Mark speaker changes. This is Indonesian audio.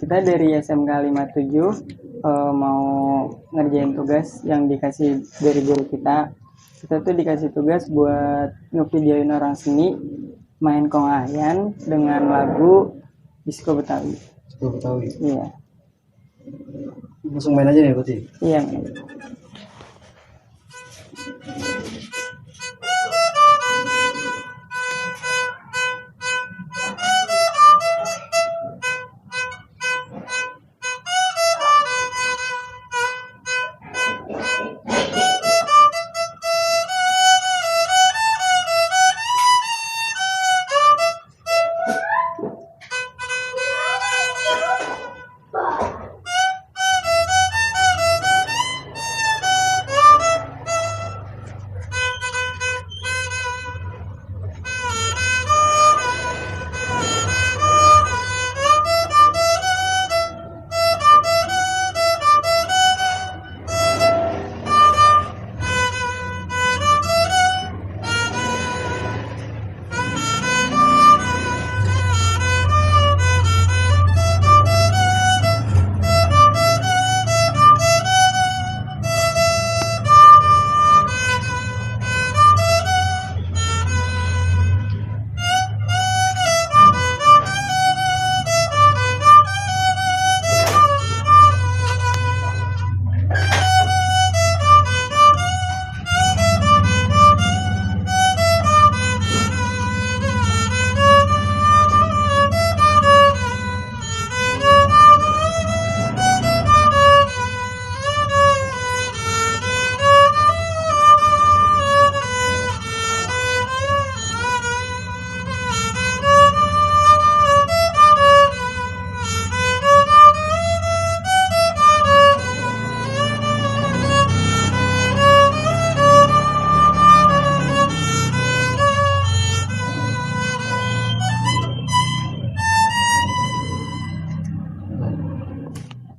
Speaker 1: kita dari SMK 57 mau ngerjain tugas yang dikasih dari guru kita. Kita tuh dikasih tugas buat ngevideoin orang seni main kongayan dengan lagu Disco Betawi.
Speaker 2: Disco Betawi.
Speaker 1: Iya.
Speaker 2: Langsung main aja nih berarti?
Speaker 1: Iya.